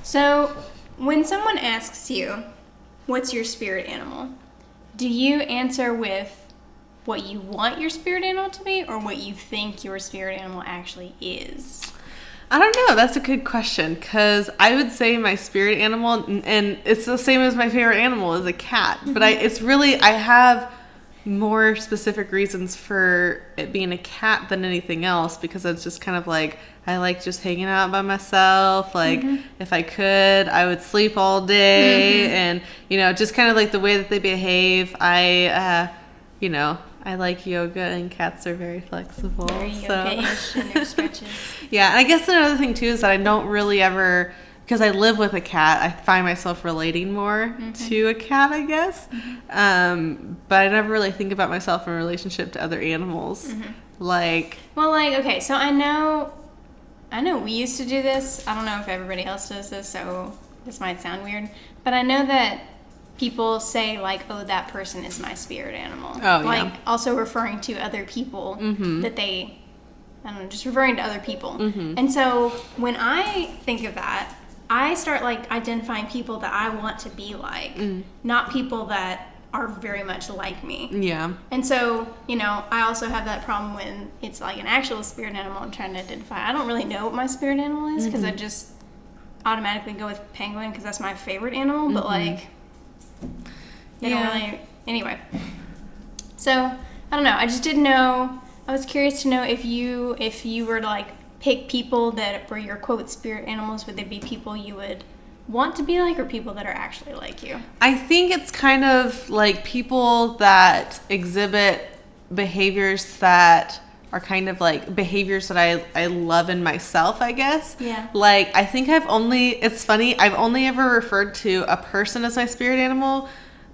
So, when someone asks you, what's your spirit animal? Do you answer with what you want your spirit animal to be or what you think your spirit animal actually is? I don't know. That's a good question because I would say my spirit animal, and it's the same as my favorite animal, is a cat. But I have more specific reasons for it being a cat than anything else because it's just kind of like I like just hanging out by myself. Like if I could, I would sleep all day, and just kind of like the way that they behave. I like yoga, and cats are very flexible. Very yoga-ish in their stretches. Yeah, and I guess another thing too is that I don't really ever, because I live with a cat, I find myself relating more to a cat, I guess. But I never really think about myself in relationship to other animals. Okay, so I know we used to do this. I don't know if everybody else does this, so this might sound weird. But I know that people say, like, oh, that person is my spirit animal. Oh, yeah. Also referring to other people that they, I don't know, just referring to other people. And so when I think of that, I start, identifying people that I want to be like, not people that are very much like me. Yeah. And so, I also have that problem when it's, like, an actual spirit animal I'm trying to identify. I don't really know what my spirit animal is because I just automatically go with penguin because that's my favorite animal, but, they don't really... Anyway. So, I don't know. I just didn't know... I was curious to know if you were to, pick people that were your, quote, spirit animals, would they be people you would want to be like or people that are actually like you? I think it's kind of like people that exhibit behaviors that are kind of like behaviors that I love in myself, I guess. Yeah. I think I've only ever referred to a person as my spirit animal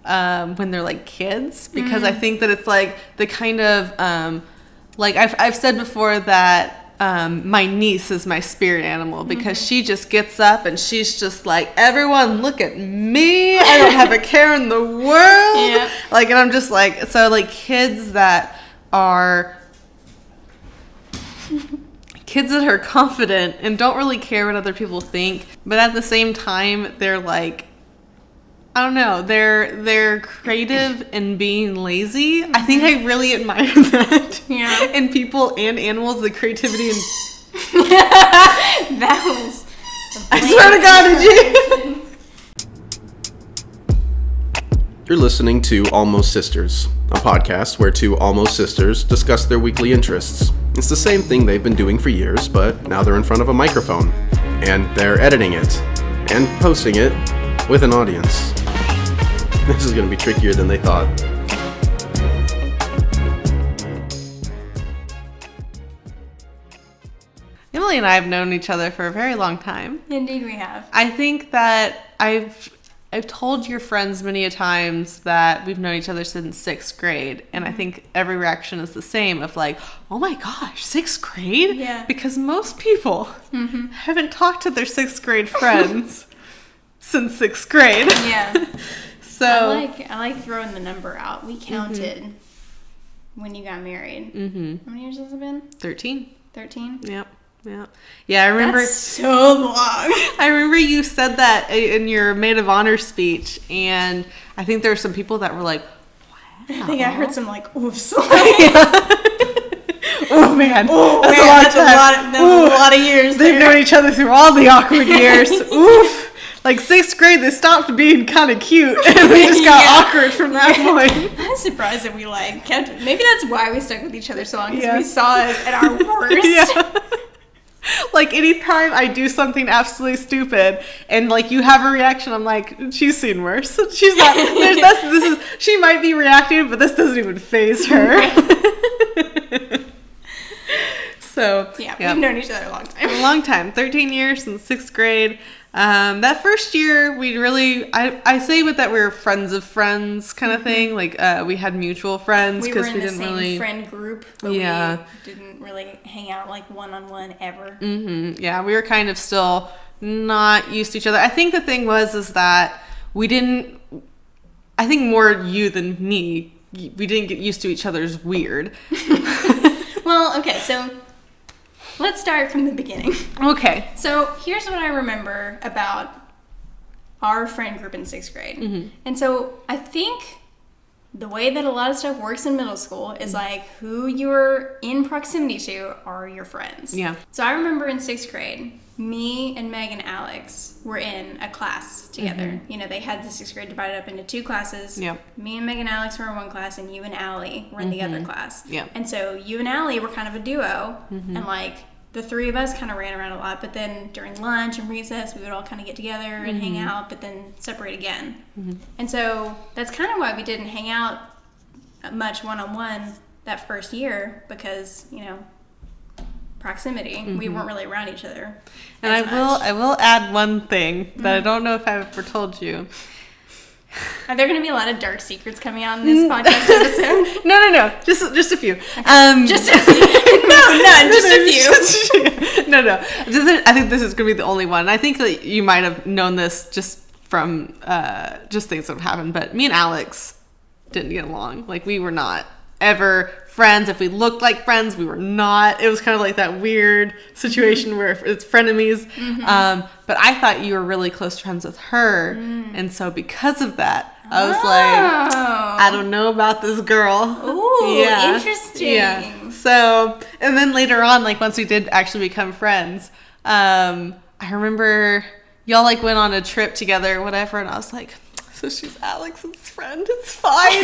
when they're like kids, because I think that it's like the kind of I've said before that my niece is my spirit animal because she just gets up and she's just like, everyone look at me, I don't have a care in the world. Yeah. And I'm just like, so kids that are confident and don't really care what other people think, but at the same time they're like, I don't know, they're creative in being lazy. I think I really admire that. Yeah. In people and animals, the creativity and that was... I swear to God, did you? You're listening to Almost Sisters, a podcast where two almost sisters discuss their weekly interests. It's the same thing they've been doing for years, but now they're in front of a microphone. And they're editing it. And posting it with an audience. This is going to be trickier than they thought. Emily and I have known each other for a very long time. Indeed we have. I think that I've told your friends many a times that we've known each other since 6th grade, and I think every reaction is the same of like, oh my gosh, 6th grade? Yeah. Because most people haven't talked to their 6th grade friends since 6th grade. Yeah. So I like throwing the number out. We counted when you got married. How many years has it been? 13. 13? Yep. Yeah, I remember. That's so long. I remember you said that in your maid of honor speech, and I think there were some people that were like, wow. I think I heard some oofs. Oh man, that's a lot of years. They've known each other through all the awkward years. Oof. 6th grade, they stopped being kind of cute, and we just got awkward from that point. I'm surprised that we kept. Maybe that's why we stuck with each other so long, because we saw us at our worst. Yeah. Anytime I do something absolutely stupid and you have a reaction, I'm like, she's seen worse. She's not, she might be reacting, but this doesn't even faze her. So, yeah, we've known each other a long time. A long time. 13 years since 6th grade. That first year, we really, I say with that we were friends of friends kind of thing. We had mutual friends because we didn't really. We were in the same friend group, but we didn't really hang out one-on-one ever. Yeah, we were kind of still not used to each other. I think the thing is that we didn't, I think more you than me, we didn't get used to each other's weird. Well, okay, so let's start from the beginning. Okay. So here's what I remember about our friend group in 6th grade. And so I think the way that a lot of stuff works in middle school is like who you're in proximity to are your friends. Yeah. So I remember in 6th grade, me and Meg and Alex were in a class together. You know, they had the 6th grade divided up into 2 classes. Yep. Me and Meg and Alex were in one class, and you and Allie were in the other class. Yep. And so you and Allie were kind of a duo, and like the 3 of us kind of ran around a lot, but then during lunch and recess, we would all kind of get together and hang out, but then separate again. And so that's kind of why we didn't hang out much one-on-one that first year, because, you know, proximity. We weren't really around each other. And I will add one thing that I don't know if I've ever told you. Are there going to be a lot of dark secrets coming out in this podcast episode? No. Just a few. Just a few. No, none. Just a few. No. I think this is going to be the only one. I think that you might have known this just from just things that have happened. But me and Alex didn't get along. Like, we were not ever friends. If we looked like friends, we were not. It was kind of like that weird situation where it's frenemies. But I thought you were really close friends with her. And so because of that, I was like, I don't know about this girl. Ooh, interesting. Yeah. So, and then later on, like once we did actually become friends, I remember y'all like went on a trip together or whatever. And I was like, so she's Alex's friend. It's fine.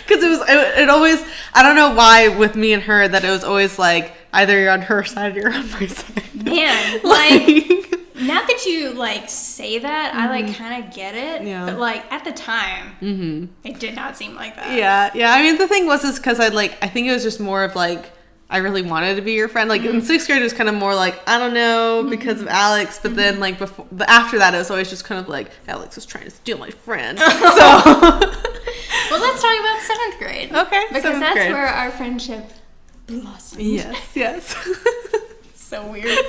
Because it always, I don't know why with me and her that it was always like either you're on her side or you're on my side. Man, like now that you like say that, I like kind of get it. Yeah. But like at the time, it did not seem like that. Yeah. I mean, the thing was because I think it was just more of like, I really wanted to be your friend. Like in 6th grade, it was kind of more like, I don't know, because of Alex. But then like after that, it was always just kind of like, Alex was trying to steal my friend. So. Well, let's talk about 7th grade. Okay. Because that's grade. where our friendship blossomed. Yes. So weird.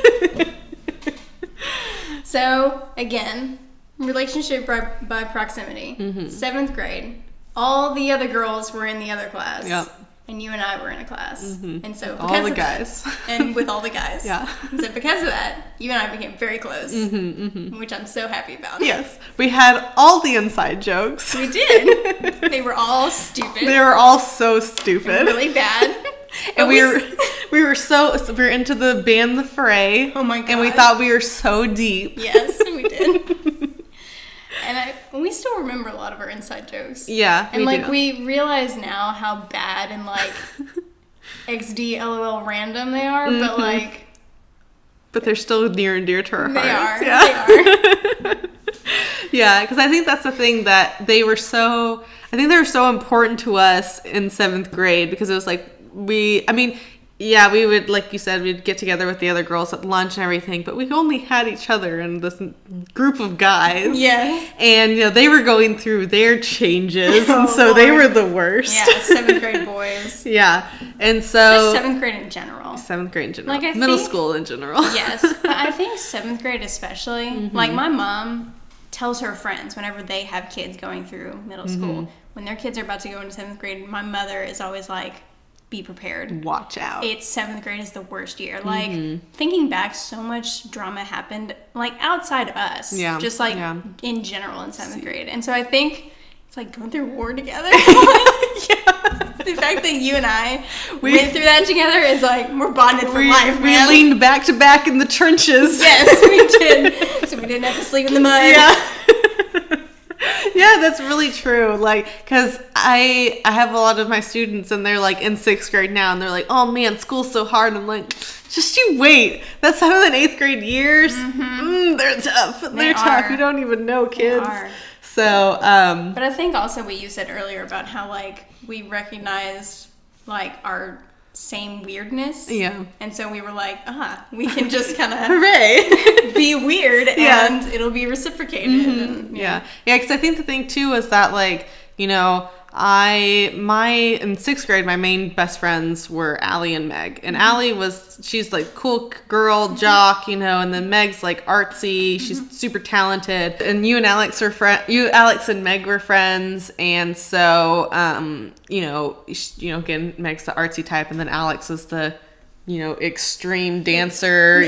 So again, relationship by proximity. 7th grade, all the other girls were in the other class. Yep. And you and I were in a class. And so because all the of guys. That, and with all the guys. Yeah. So because of that, you and I became very close. Which I'm so happy about. Yes. We had all the inside jokes. We did. They were all stupid. They were all so stupid. Really bad. And we were into the band The Fray. Oh my god. And we thought we were so deep. Yes, we did. And we still remember a lot of our inside jokes. Yeah, and like we realize now how bad and like XD LOL random they are, but they're still near and dear to our hearts. They are. Yeah, because I think that's the thing that they were so important to us in 7th grade because it was like we would, like you said, we'd get together with the other girls at lunch and everything, but we only had each other and this group of guys. Yes. And, they were going through their changes, and so they were the worst. Yeah, 7th grade boys. Yeah, and so... Just 7th grade in general. 7th grade in general. Like, Middle school in general. Yes, but I think 7th grade especially, like my mom tells her friends whenever they have kids going through middle school, when their kids are about to go into 7th grade, my mother is always like, be prepared. Watch out. 7th grade is the worst year. Like, thinking back, so much drama happened, like, outside us. Yeah. Just, like, in general in 7th grade. And so I think it's like going through war together. The fact that you and I went through that together is like, we're bonded for life, man. We leaned back to back in the trenches. Yes, we did. So we didn't have to sleep in the mud. Yeah. Yeah, that's really true. Like, because I have a lot of my students and they're like in 6th grade now and they're like, oh man, school's so hard. I'm like, just you wait. That 7th and 8th grade years, they're tough. They're tough. You don't even know, kids. They are. So, but I think also what you said earlier about how like we recognized like our same weirdness. Yeah. And so we were like, we can just kind of hooray, be weird and it'll be reciprocated. And, Yeah, because I think the thing too is that like, in 6th grade, my main best friends were Allie and Meg. And Allie she's like cool girl, jock, and then Meg's like artsy. She's super talented. And you and Alex and Meg were friends. And so, again, Meg's the artsy type. And then Alex was the extreme dancer,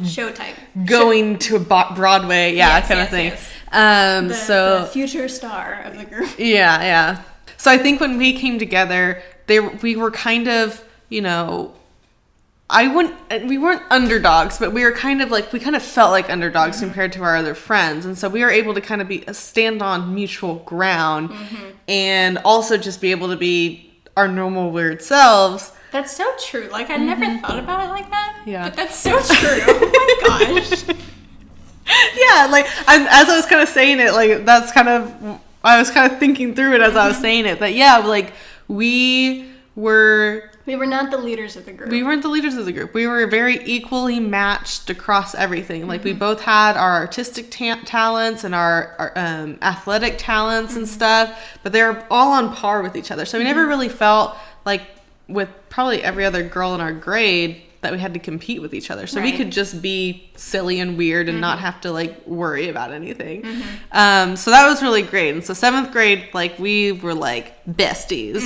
show type. Going to Broadway, kind of thing. Yes. The future star of the group. Yeah. So I think when we came together, we were kind of, we weren't underdogs, but we were kind of we kind of felt like underdogs compared to our other friends. And so we were able to kind of stand on mutual ground and also just be able to be our normal weird selves. That's so true. I never thought about it like that. Yeah. But that's so true. Oh my gosh. Yeah, as I was kind of saying it, that's kind of, I was kind of thinking through it as I was saying it. But yeah, we were not the leaders of the group. We weren't the leaders of the group. We were very equally matched across everything. We both had our artistic talents and our athletic talents and stuff, but they were all on par with each other. So we never really felt with probably every other girl in our grade that we had to compete with each other. So we could just be silly and weird and not have to worry about anything. So that was really great. And so 7th grade, we were besties.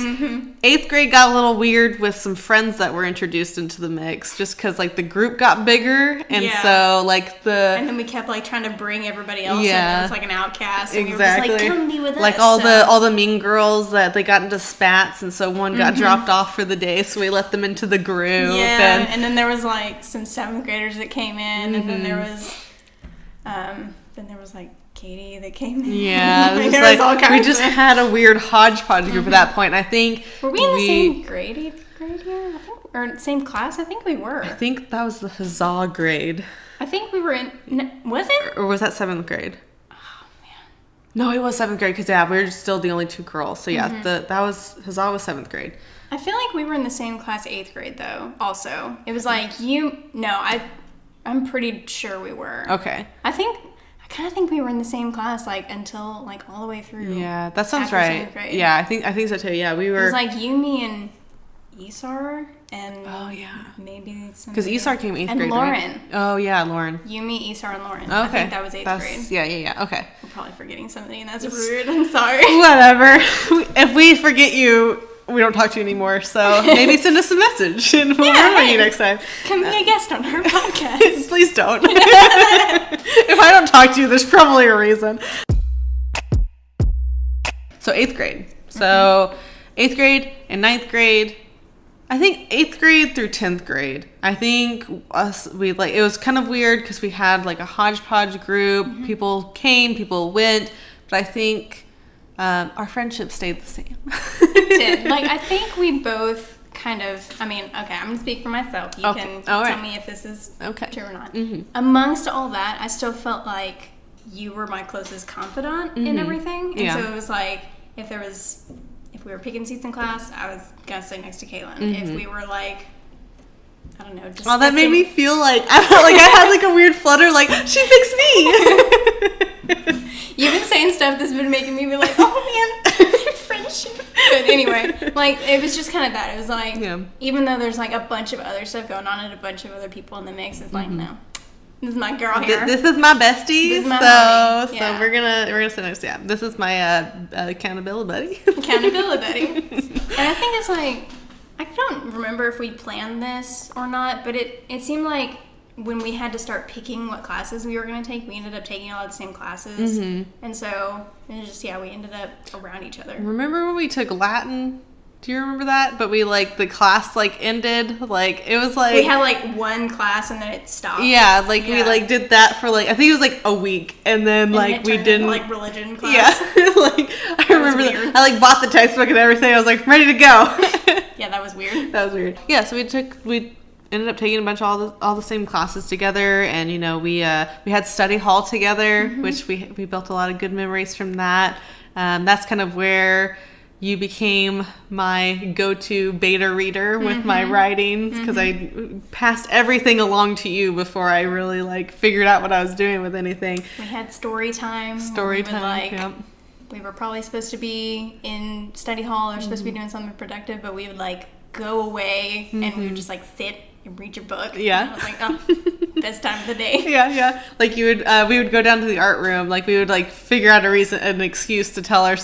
8th grade got a little weird with some friends that were introduced into the mix just because the group got bigger. And so and then we kept trying to bring everybody else in. It was an outcast. And exactly. We were just come be with us. All the mean girls that they got into spats. And so one got dropped off for the day. So we let them into the group. Yeah. And then there was some 7th graders that came in. And then there was Katie that came in. Yeah, we just had a weird hodgepodge group at that point. I think were we in the same grade, 8th grade year? Or same class? I think we were. I think that was the huzzah grade. I think we were in. Was it? Or was that 7th grade? Oh man. No, it was 7th grade because we were still the only 2 girls. So yeah, that was huzzah was 7th grade. I feel like we were in the same class 8th grade though. Also, it was I'm pretty sure we were. Okay. I kind of think we were in the same class until all the way through. Yeah, that sounds right. Yeah, I think so too. Yeah, we were. It was you, me, and Isar, and maybe some. Because Isar came 8th and grade, Lauren. Right? Oh yeah, Lauren. You, me, Isar, and Lauren. Okay. I think that was 8th grade. Yeah. Okay. We're probably forgetting something, and that's rude. I'm sorry. Whatever. If we forget you, we don't talk to you anymore. So maybe send us a message, and we'll remember you next time. Come be a guest on our podcast. Please don't. If I don't talk to you, there's probably a reason. So 8th grade. So 8th grade and 9th grade. I think 8th grade through 10th grade. I think it was kind of weird because we had a hodgepodge group. People came, people went, but I think our friendship stayed the same. It did. I think we both kind of, I'm going to speak for myself. You can tell me if this is true or not. Amongst all that, I still felt like you were my closest confidant in everything. And so it was if we were picking seats in class, I was going to sit next to Kaylin. If we were I don't know, just that made me feel I felt I had a weird flutter, she fixed me. You've been saying stuff that's been making me be oh man, friendship. But anyway, it was just kind of that. It was even though there's a bunch of other stuff going on and a bunch of other people in the mix, it's no, this is my girl here. This is my bestie. This is my homie. So we're gonna sit next to you. This is my accountability buddy. Accountability buddy. And I think it's I don't remember if we planned this or not, but it seemed like when we had to start picking what classes we were going to take, we ended up taking all the same classes. And so it was just, we ended up around each other. Remember when we took Latin? Do you remember that? But we the class ended. It was we had one class and then it stopped. Yeah, we did that for I think it was a week, and then we didn't religion class. Yeah, I remember that. I bought the textbook and everything. I was ready to go. Yeah, that was weird. That was weird. Yeah, so we ended up taking a bunch of all the same classes together, and we had study hall together, which we built a lot of good memories from that. That's kind of where you became my go-to beta reader with my writings, because I passed everything along to you before I really figured out what I was doing with anything. We had story time. Yep. We were probably supposed to be in study hall or supposed to be doing something productive, but we would go away and we would just sit and read your book. Yeah. And I was best time of the day. Yeah. We would go down to the art room. We would figure out an excuse to tell our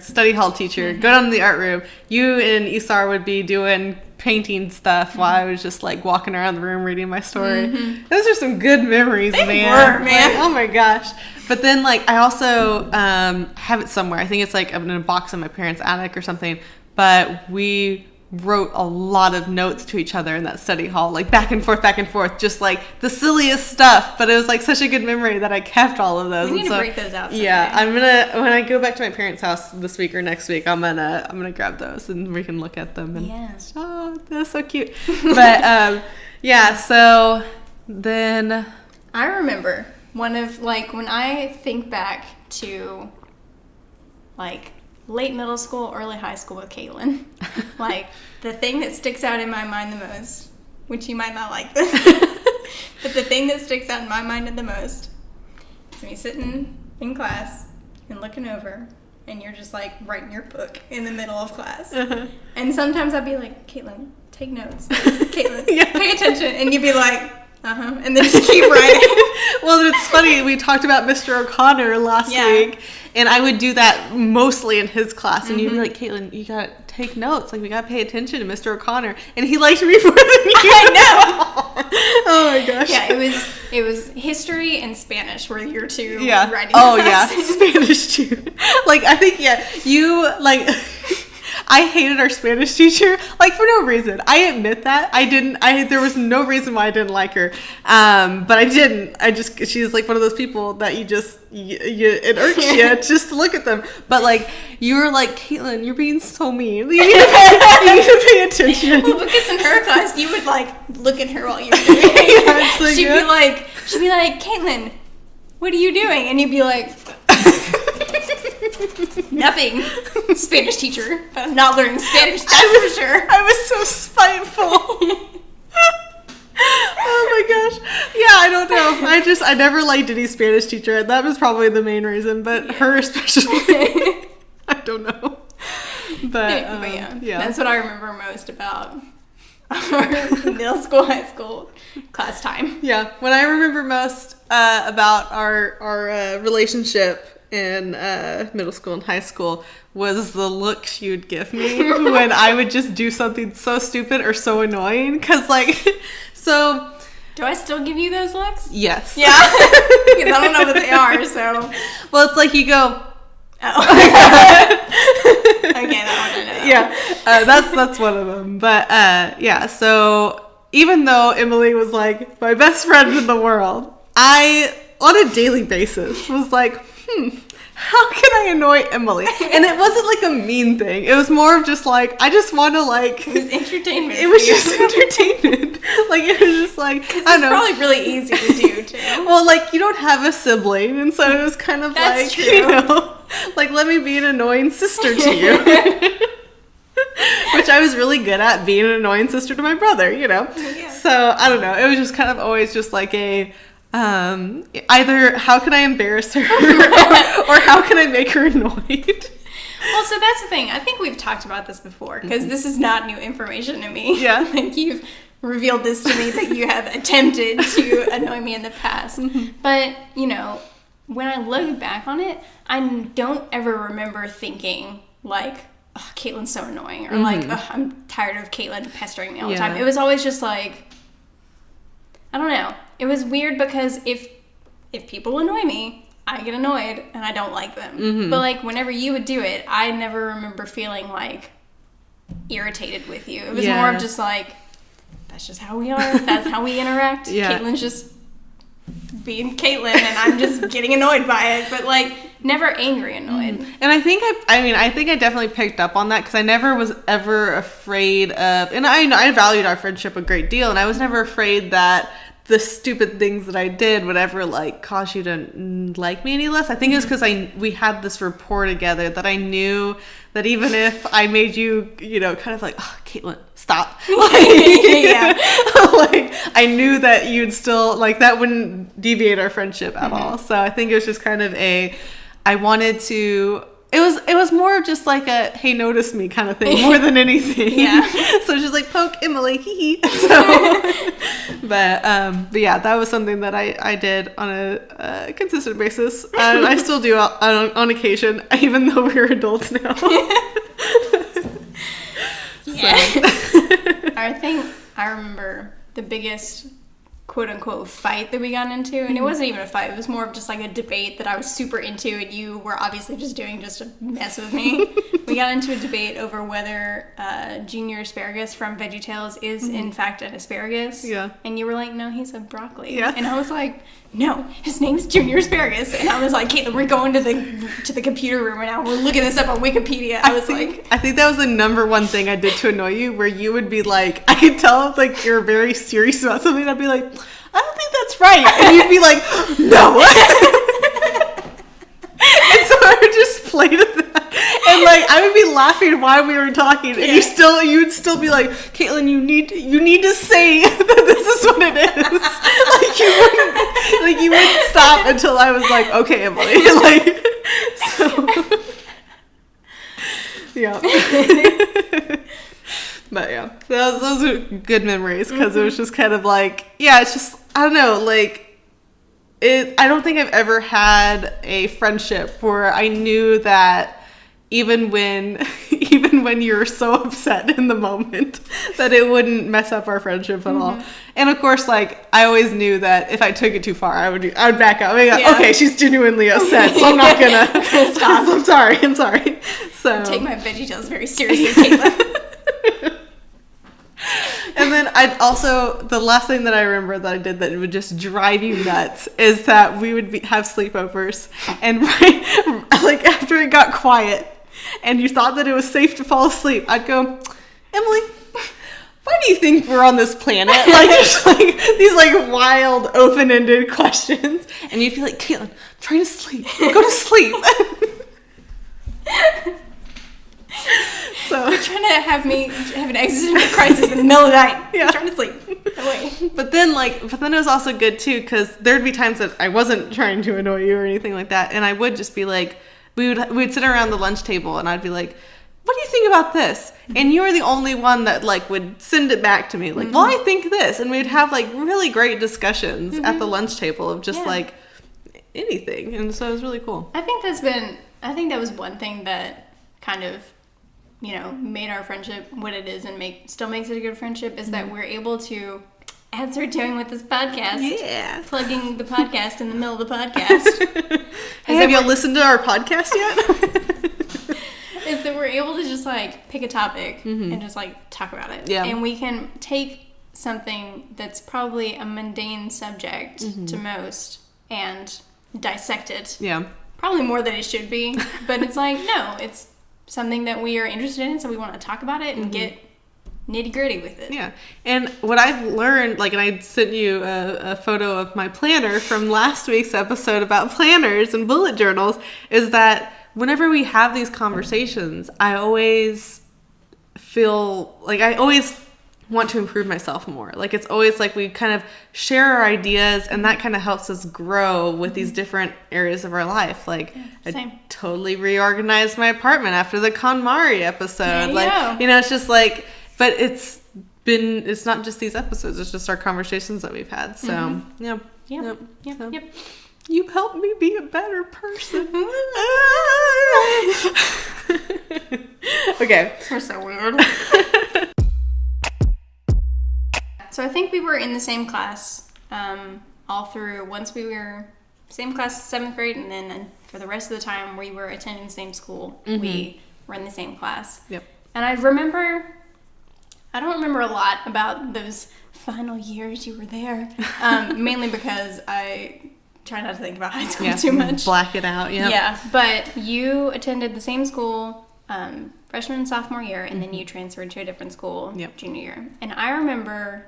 study hall teacher, go down to the art room. You and Isar would be doing painting stuff while I was just like walking around the room reading my story. Those are some good memories, man. Were, man. Like, oh my gosh. But then like I also have it somewhere. I think it's like in a box in my parents' attic or something. But we wrote a lot of notes to each other in that study hall, like back and forth, just like the silliest stuff. But it was like such a good memory that I kept all of those. We need to break those out someday. Yeah, I'm gonna, when I go back to my parents' house this week or next week, I'm gonna grab those and we can look at them. And, oh, that's so cute. But yeah, so then I remember one of like when I think back to like late middle school, early high school with Caitlin. Like, the thing that sticks out in my mind the most, which you might not like this, but the thing that sticks out in my mind the most is me sitting in class and looking over, and you're just, like, writing your book in the middle of class. And sometimes I'd be like, Caitlin, take notes. Caitlin, pay attention. And you'd be like, and then just keep writing. Well, it's funny. We talked about Mr. O'Connor last week, and I would do that mostly in his class. And you'd be like, Caitlin, you gotta take notes. Like, we gotta pay attention to Mr. O'Connor. And he liked me more than you. I know. Oh my gosh. Yeah, it was history and Spanish were your two writing yeah, classes. Spanish too. Like, I think you like. I hated our Spanish teacher, like, for no reason. I admit that. There was no reason why I didn't like her. But I didn't. She was like one of those people that it irks you just to look at them. But like, you were like, Caitlin, you're being so mean. You need to pay attention. Well, because in her class, you would like look at her while you were doing it. Like, she'd be like, Caitlin, what are you doing? And you'd be like, nothing. Spanish teacher. But I'm not learning Spanish, that's for sure. I was so spiteful. Oh my gosh. Yeah, I don't know. I never liked any Spanish teacher. That was probably the main reason, but her especially. I don't know. But yeah. That's what I remember most about our middle school, high school class time. Yeah. What I remember most about our relationship in middle school and high school was the look she would give me when I would just do something so stupid or so annoying. Because, like, so... Do I still give you those looks? Yes. Yeah. Because I don't know what they are, so... Well, it's like you go... Oh. Okay, that one I know. Yeah, that's one of them. But, yeah, so even though Emily was, like, my best friend in the world, I, on a daily basis, was like... how can I annoy Emily? And it wasn't like a mean thing. It was more of just like, I just want to like... It was entertainment. It was just entertainment. Like, it was just like, I don't know. It's probably really easy to do, too. Well, like, you don't have a sibling, and so it was kind of That's like, true. you know, like, let me be an annoying sister to you. Which I was really good at, being an annoying sister to my brother, you know? Yeah. So, I don't know. It was just kind of always just like a... either how can I embarrass her or how can I make her annoyed? Well, so that's the thing. I think we've talked about this before because this is not new information to me. Yeah. Like you've revealed this to me that you have attempted to annoy me in the past. But, you know, when I look back on it, I don't ever remember thinking like, oh, Caitlin's so annoying or like, oh, I'm tired of Caitlin pestering me all the time. It was always just like, I don't know. It was weird because if people annoy me, I get annoyed and I don't like them. But like whenever you would do it, I never remember feeling like irritated with you. It was more of just like, that's just how we are. That's how we interact. Caitlin's just being Caitlin and I'm just getting annoyed by it. But like never angry annoyed. And I think I definitely picked up on that because I never was ever afraid of, and I valued our friendship a great deal, and I was never afraid that the stupid things that I did would ever like cause you to like me any less. I think it was because we had this rapport together that I knew that even if I made you, you know, kind of like, oh, Caitlin, stop. Like, I knew that you'd still, like, that wouldn't deviate our friendship at all. So I think it was just kind of I wanted to... It was more of just like a, hey, notice me kind of thing, more than anything. Yeah. So just like, poke Emily, hee hee. So, but yeah, that was something that I did on a consistent basis. I still do on occasion, even though we're adults now. Yeah. I remember the biggest quote unquote fight that we got into, and it wasn't even a fight, it was more of just like a debate that I was super into and you were obviously just doing just to mess with me. We got into a debate over whether junior asparagus from VeggieTales is in fact an asparagus. Yeah. And you were like, no, he's a broccoli. Yeah. And I was like, no, his name's Junior Asparagus. And I was like, Caitlin, we're going to the computer room right now. We're looking this up on Wikipedia. I think that was the number one thing I did to annoy you, where you would be like, I could tell like you're very serious about something, and I'd be like, I don't think that's right. And you'd be like, no. And so I would just play to that. And like I would be laughing while we were talking, and you would still be like, Caitlin, you need to say that this is what it is. Like you wouldn't stop until I was like, okay, Emily. Like, so yeah. But yeah, those are good memories, because it was just kind of like, it's just, I don't know, like I don't think I've ever had a friendship where I knew that even when you're so upset in the moment, that it wouldn't mess up our friendship at all. And of course, like I always knew that if I took it too far, I would back out. Okay, she's genuinely upset, so I'm not gonna stop. I'm sorry. So take my VeggieTales very seriously, Caitlin. And then the last thing that I remember that I did that would just drive you nuts is that we would have sleepovers, and like after it got quiet and you thought that it was safe to fall asleep, I'd go, Emily, why do you think we're on this planet? Like, just like these like wild open-ended questions, and you'd be like, Caitlin, I'm trying to sleep. Go to sleep. So you're trying to have me have an existential crisis in the middle of the night. Yeah. I'm trying to sleep. Away. But then it was also good too, because there'd be times that I wasn't trying to annoy you or anything like that, and I would just be like, we'd sit around the lunch table, and I'd be like, what do you think about this? And you were the only one that like would send it back to me, like, well, I think this, and we'd have like really great discussions at the lunch table of just like anything, and so it was really cool. I think that was one thing that kind of, made our friendship what it is and still makes it a good friendship, is that we're able to, as we're doing with this podcast, plugging the podcast in the middle of the podcast. Hey, have y'all listened to our podcast yet? Is that we're able to just like pick a topic and just like talk about it. Yeah. And we can take something that's probably a mundane subject to most and dissect it. Yeah. Probably more than it should be, but it's like, no, it's something that we are interested in, so we want to talk about it and get nitty-gritty with it. Yeah. And what I've learned, like, and I sent you a photo of my planner from last week's episode about planners and bullet journals, is that whenever we have these conversations, I always feel like I always want to improve myself more. Like, it's always like we kind of share our ideas, and that kind of helps us grow with these different areas of our life. Like, I totally reorganized my apartment after the KonMari episode. It's just like, but it's not just these episodes, it's just our conversations that we've had. So, Yep. You helped me be a better person. Okay. We're so weird. So I think we were in the same class all through, once we were same class 7th grade, and then for the rest of the time we were attending the same school. We were in the same class. Yep. And I don't remember a lot about those final years you were there, mainly because I try not to think about high school too much. Black it out, Yeah, but you attended the same school freshman and sophomore year, and then you transferred to a different school junior year. And I remember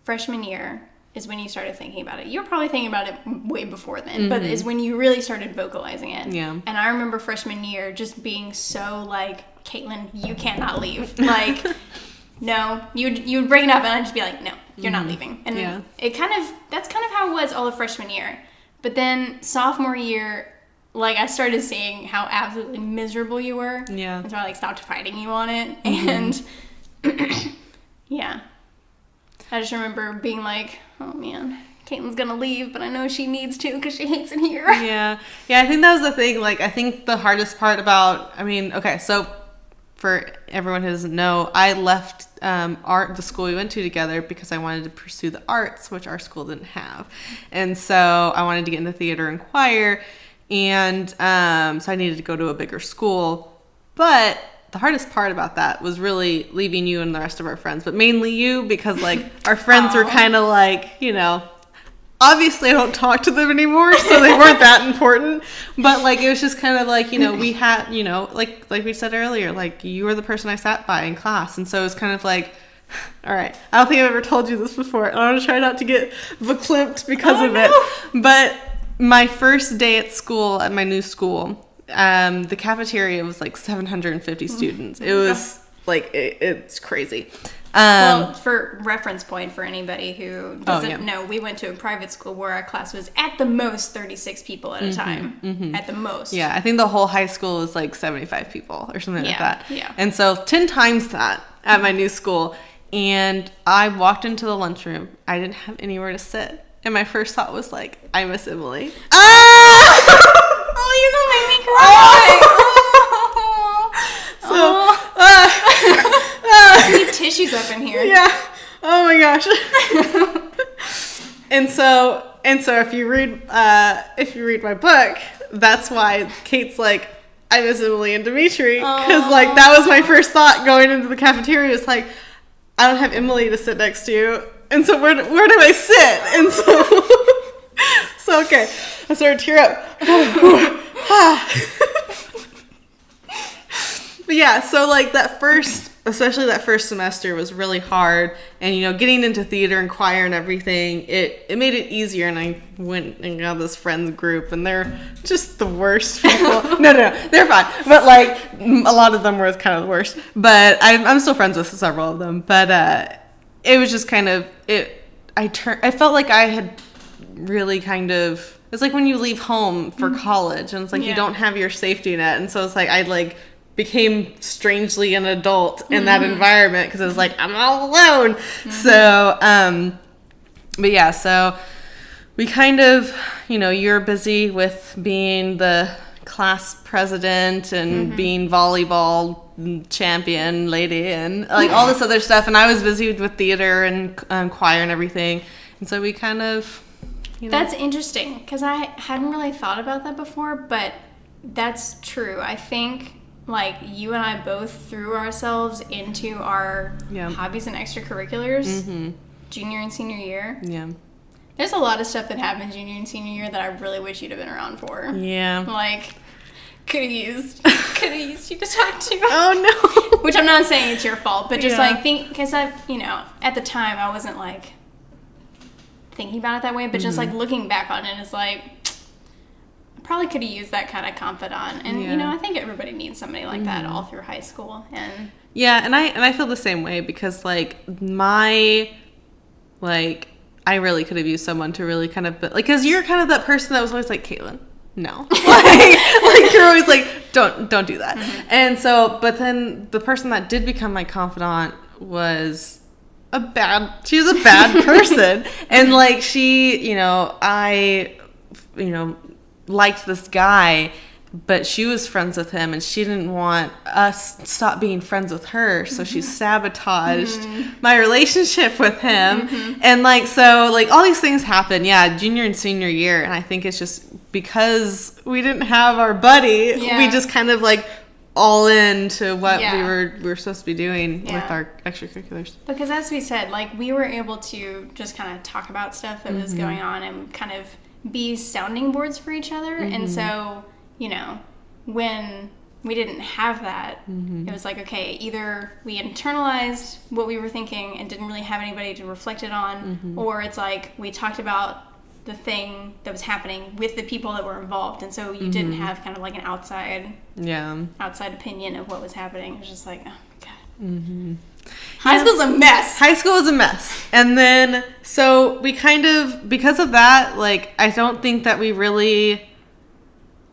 freshman year is when you started thinking about it. You were probably thinking about it way before then, but is when you really started vocalizing it. Yeah. And I remember freshman year just being so like, Caitlin, you cannot leave. Like, no, you would bring it up and I'd just be like, no, you're not leaving. And that's kind of how it was all of freshman year. But then sophomore year, like, I started seeing how absolutely miserable you were. Yeah. And so I like stopped fighting you on it. And yeah. I just remember being like, oh man, Caitlin's gonna leave, but I know she needs to because she hates it here. Yeah, I think that was the thing. Like, I think the hardest part about, so for everyone who doesn't know, I left the school we went to together because I wanted to pursue the arts, which our school didn't have. And so I wanted to get into theater and choir. And so I needed to go to a bigger school. But the hardest part about that was really leaving you and the rest of our friends, but mainly you, because like our friends were kind of like, you know, obviously I don't talk to them anymore, so they weren't that important. But like it was just kind of like, you know, we had, you know, like we said earlier, like you were the person I sat by in class, and so it was kind of like, all right, I don't think I've ever told you this before. I want to try not to get verklempt because of it. But my first day at school, at my new school, the cafeteria was like 750 students. It was like, it's crazy. Well, for reference point for anybody who doesn't know, we went to a private school where our class was at the most 36 people at a time. At the most. Yeah, I think the whole high school was like 75 people or something like that. Yeah. And so 10 times that at my new school. And I walked into the lunchroom. I didn't have anywhere to sit. And my first thought was like, I miss Emily. Oh, you're gonna make me cry. I need tissues up in here. Yeah. Oh my gosh. and so if you read my book, that's why Kate's like, I miss Emily and Dimitri, because like that was my first thought going into the cafeteria. It's like, I don't have Emily to sit next to you, and so where do I sit? And so okay, I started to tear up. But yeah, so like especially that first semester was really hard, and you know, getting into theater and choir and everything, it made it easier. And I went and got this friends group, and they're just the worst people. no, they're fine, but like a lot of them were kind of the worst. But I'm still friends with several of them. But it was just kind of it. I felt like I had really kind of. It's like when you leave home for college, and it's like you don't have your safety net, and so it's like I like became strangely an adult in that environment because it was like I'm all alone. So but yeah, so we kind of, you know, you're busy with being the class president and being volleyball champion lady and like all this other stuff, and I was busy with theater and choir and everything, and so we kind of, you know. That's interesting because I hadn't really thought about that before, but that's true. I think like you and I both threw ourselves into our hobbies and extracurriculars junior and senior year. Yeah. There's a lot of stuff that happened junior and senior year that I really wish you'd have been around for. Yeah. Like, could have used you to talk to. Oh, no. Which I'm not saying it's your fault, but just like because you know, at the time I wasn't like thinking about it that way, but just like looking back on it, it's like, probably could have used that kind of confidant, and you know, I think everybody needs somebody like that all through high school. And and I feel the same way because like I really could have used someone to really kind of like, because you're kind of that person that was always like, Caitlin, no, like you're always like, don't do that. And so, but then the person that did become my confidant was she was a bad person, and like I liked this guy, but she was friends with him, and she didn't want us to stop being friends with her, so she sabotaged my relationship with him. And like, so like all these things happen, junior and senior year, and I think it's just because we didn't have our buddy, we just kind of like all into what we were supposed to be doing with our extracurriculars. Because as we said, like we were able to just kind of talk about stuff that was going on and kind of be sounding boards for each other. And so, you know, when we didn't have that, it was like, okay, either we internalized what we were thinking and didn't really have anybody to reflect it on, or it's like we talked about the thing that was happening with the people that were involved, and so you didn't have kind of like an outside opinion of what was happening. It was just like, oh my god. High school's a mess. High school was a mess. And then, so we kind of, because of that, like, I don't think that we really,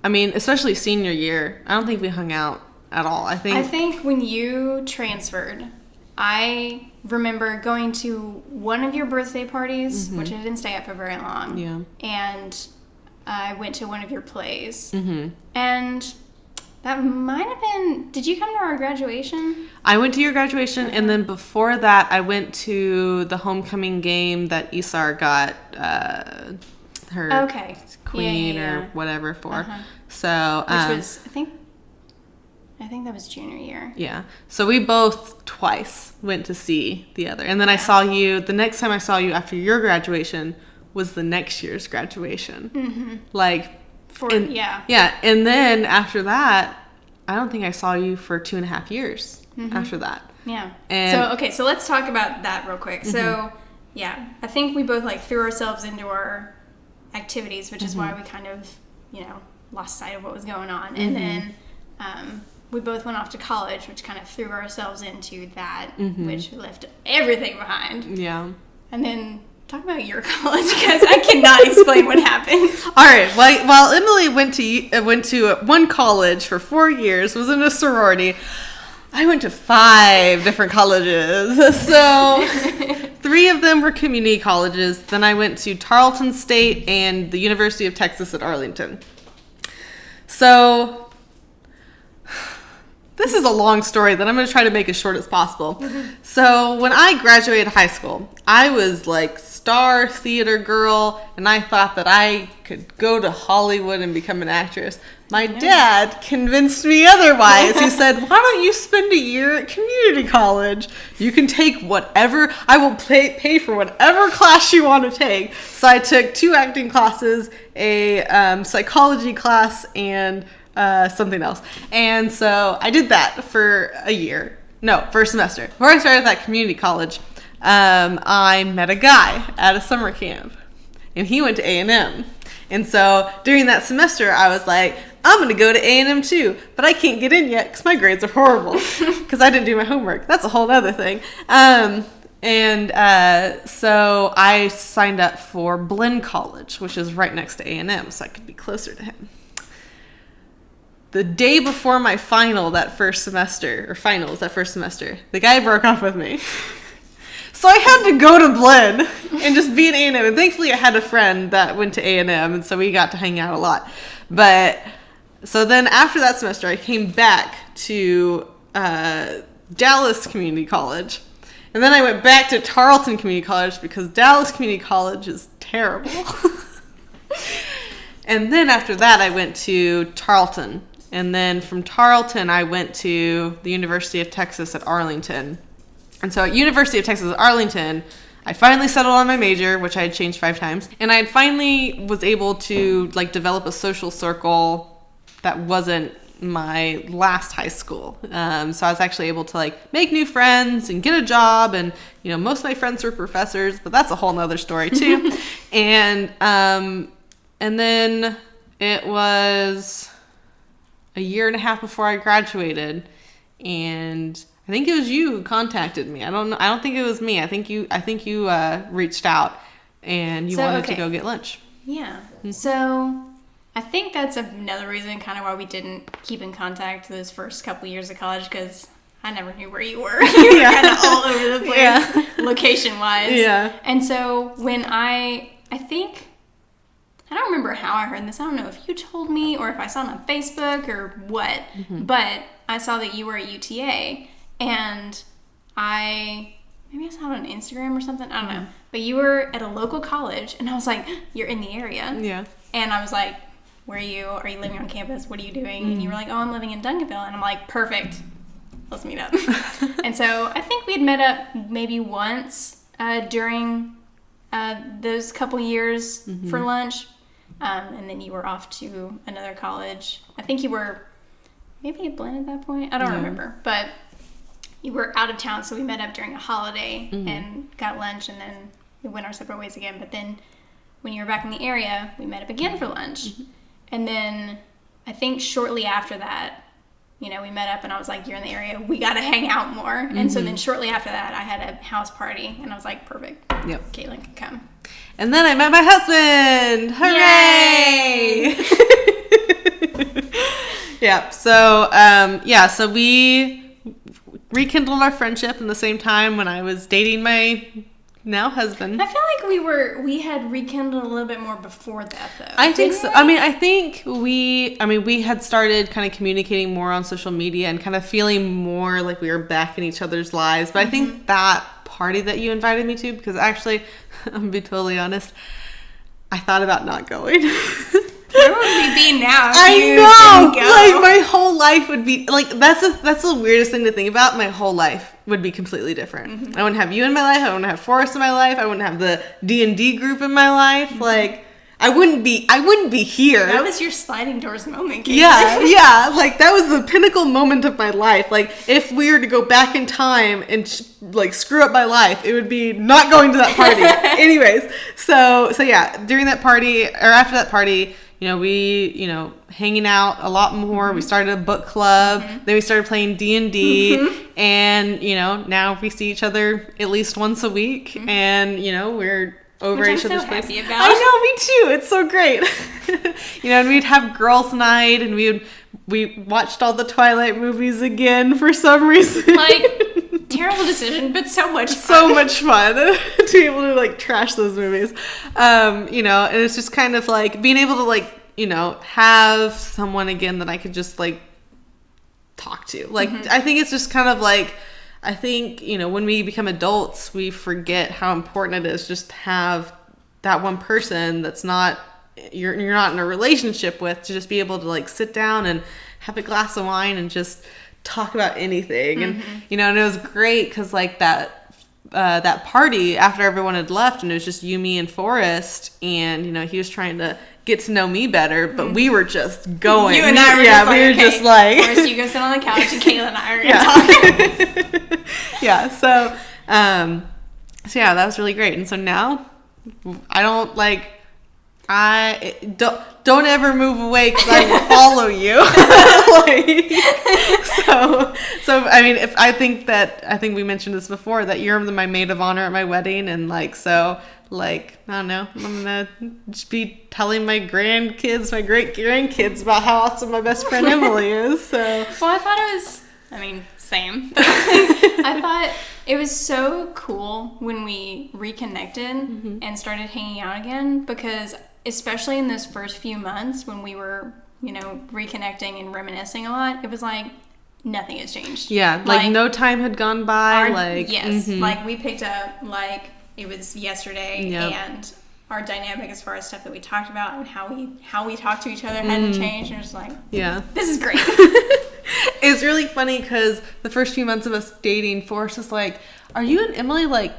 I mean, especially senior year, I don't think we hung out at all. I think when you transferred, I remember going to one of your birthday parties, which I didn't stay at for very long. Yeah. And I went to one of your plays. And That might have been... Did you come to our graduation? I went to your graduation, and then before that, I went to the homecoming game that Isar got her queen or whatever for. So, which was, I think that was junior year. Yeah. So we both twice went to see the other. And then I saw you, the next time I saw you after your graduation was the next year's graduation. Mm-hmm. Like, yeah. And then after that, I don't think I saw you for 2.5 years after that. Yeah. And so let's talk about that real quick. Mm-hmm. So, yeah, I think we both like threw ourselves into our activities, which is why we kind of, lost sight of what was going on. And then we both went off to college, which kind of threw ourselves into that, which left everything behind. Yeah. And then talk about your college, because I cannot explain what happened. All right. While Emily went to one college for 4 years, was in a sorority, I went to 5 different colleges. So 3 of them were community colleges. Then I went to Tarleton State and the University of Texas at Arlington. So this is a long story that I'm going to try to make as short as possible. So when I graduated high school, I was like star theater girl, and I thought that I could go to Hollywood and become an actress. My dad convinced me otherwise. He said, why don't you spend a year at community college? You can take whatever, I will pay for whatever class you want to take. So I took 2 acting classes, a psychology class, and something else. And so I did that for a year. No, for a semester. Before I started that community college, I met a guy at a summer camp, and he went to A&M. And so during that semester, I was like, I'm going to go to A&M too, but I can't get in yet because my grades are horrible because I didn't do my homework. That's a whole other thing. So I signed up for Blinn College, which is right next to A&M, so I could be closer to him. The day before my finals that first semester, the guy broke up with me. So I had to go to Blinn and just be in A&M. And thankfully I had a friend that went to A&M, and so we got to hang out a lot. But so then after that semester, I came back to Dallas Community College. And then I went back to Tarleton Community College because Dallas Community College is terrible. And then after that, I went to Tarleton. And then from Tarleton, I went to the University of Texas at Arlington. And so at University of Texas at Arlington, I finally settled on my major, which I had changed 5 times. And I finally was able to develop a social circle that wasn't my last high school. So I was actually able to make new friends and get a job. And, most of my friends were professors, but that's a whole nother story too. And then it was a year and a half before I graduated, and I think it was you who contacted me. I don't know. I don't think it was me. I think you reached out and you wanted to go get lunch. Yeah. Mm-hmm. So I think that's another reason kind of why we didn't keep in contact those first couple years of college, because I never knew where you were. You were kind of all over the place, location-wise. Yeah. And so when I don't remember how I heard this. I don't know if you told me or if I saw it on Facebook or what, but I saw that you were at UTA, and maybe I saw it on Instagram or something. I don't know. But you were at a local college, and I was like, you're in the area. Yeah. And I was like, where are you? Are you living on campus? What are you doing? And you were like, oh, I'm living in Duncanville. And I'm like, perfect. Let's meet up. And so I think we'd met up maybe once during those couple years for lunch. And then you were off to another college. I think you were maybe at Blinn at that point. I don't remember. But you were out of town, so we met up during a holiday and got lunch, and then we went our separate ways again. But then when you were back in the area, we met up again for lunch. And then I think shortly after that, we met up, and I was like, you're in the area. We got to hang out more. And so then shortly after that, I had a house party, and I was like, perfect. Yep. Caitlin can come. And then I met my husband. Hooray! Yeah. So we rekindled our friendship in the same time when I was dating my now husband. I feel like we had rekindled a little bit more before that, though. I think so. I think we had started kind of communicating more on social media and kind of feeling more like we were back in each other's lives. But I think that party that you invited me to, because actually, I'm gonna be totally honest, I thought about not going. Where would we be now if I you know! didn't go? Like, my whole life would be, like, that's the weirdest thing to think about. My whole life would be completely different. I wouldn't have you in my life. I wouldn't have Forrest in my life. I wouldn't have the D&D group in my life. Like, I wouldn't be here. That was your sliding doors moment, Kate. Yeah. Like, that was the pinnacle moment of my life. Like, if we were to go back in time and, screw up my life, it would be not going to that party. Anyways, so yeah, during that party, or after that party, we, hanging out a lot more. We started a book club. Then we started playing D&D. And, now we see each other at least once a week. And, we're over Which each I'm other's so place. happy about. I know, me too. It's so great. And we'd have girls' night, and we watched all the Twilight movies again for some reason. Like, terrible decision, but so much fun. So much fun to be able to trash those movies. And it's just kind of like being able to have someone again that I could just talk to. I think it's just kind of I think, when we become adults, we forget how important it is just to have that one person that's not, you're not in a relationship with, to just be able to sit down and have a glass of wine and just talk about anything. And, and it was great because that party after everyone had left and it was just you, me, and Forrest, and, he was trying to get to know me better, but we were just going. You and I were just okay, Forrest, you go sit on the couch and Kayla and I are going to talk. Yeah, so yeah, that was really great. And so now I don't ever move away because I will follow you. So I mean, I think we mentioned this before, that you're my maid of honor at my wedding, and I don't know, I'm gonna just be telling my great grandkids about how awesome my best friend Emily is. So well, I thought it was, same. But I thought it was so cool when we reconnected and started hanging out again, because especially in those first few months when we were, reconnecting and reminiscing a lot, it was nothing has changed. Yeah, no time had gone by. Yes, we picked up it was yesterday, and our dynamic as far as stuff that we talked about and how we talk to each other hadn't changed. And just this is great. It's really funny because the first few months of us dating, Forrest was like, "Are you and Emily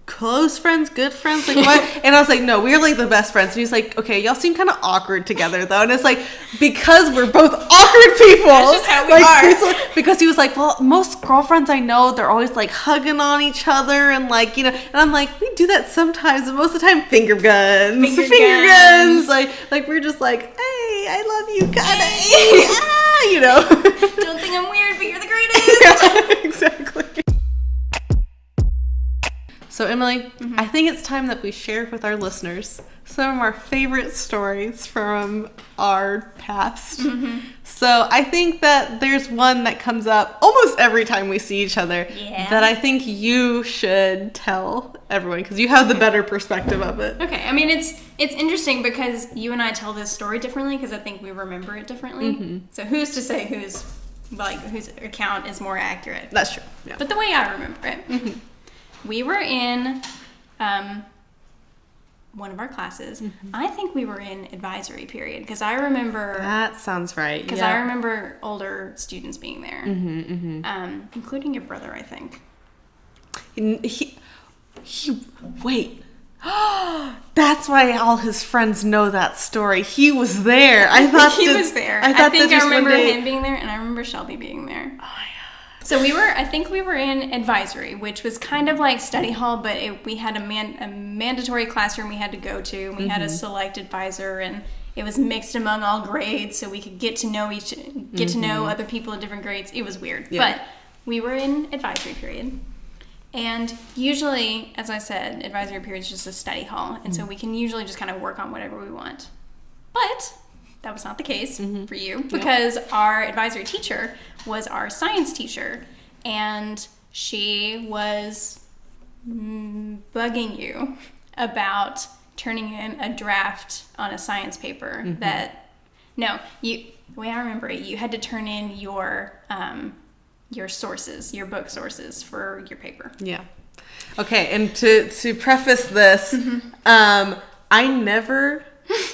close friends, good friends, what?" And I was like, "No, we're the best friends." And he's like, "Okay, y'all seem kind of awkward together though." And it's because we're both awkward people. That's just how we are. Because he was like, "Well, most girlfriends I know, they're always hugging on each other and and I'm like, we do that sometimes, but most of the time, finger guns. We're just hey, I love you, kinda. Don't think I'm weird, but you're the greatest. Yeah, exactly. So Emily, I think it's time that we share with our listeners some of our favorite stories from our past. So I think that there's one that comes up almost every time we see each other that I think you should tell everyone, because you have the better perspective of it. Okay, it's interesting because you and I tell this story differently because I think we remember it differently. So who's to say whose account is more accurate? That's true. Yeah. But the way I remember it. We were in one of our classes. I think we were in advisory period because I remember... That sounds right. Because I remember older students being there, including your brother, I think. Wait. That's why all his friends know that story. He was there. I thought he was there. I think I remember him being there, and I remember Shelby being there. Oh, yeah. So I think we were in advisory, which was kind of like study hall, but we had a mandatory classroom we had to go to. We had a select advisor, and it was mixed among all grades, so we could get to know to know other people in different grades. It was weird, but we were in advisory period. And usually, as I said, advisory period is just a study hall, and so we can usually just kind of work on whatever we want. But that was not the case for you, because our advisory teacher was our science teacher, and she was bugging you about turning in a draft on a science paper the way I remember it, you had to turn in your sources, your book sources for your paper. Yeah. Okay, and to preface this, I never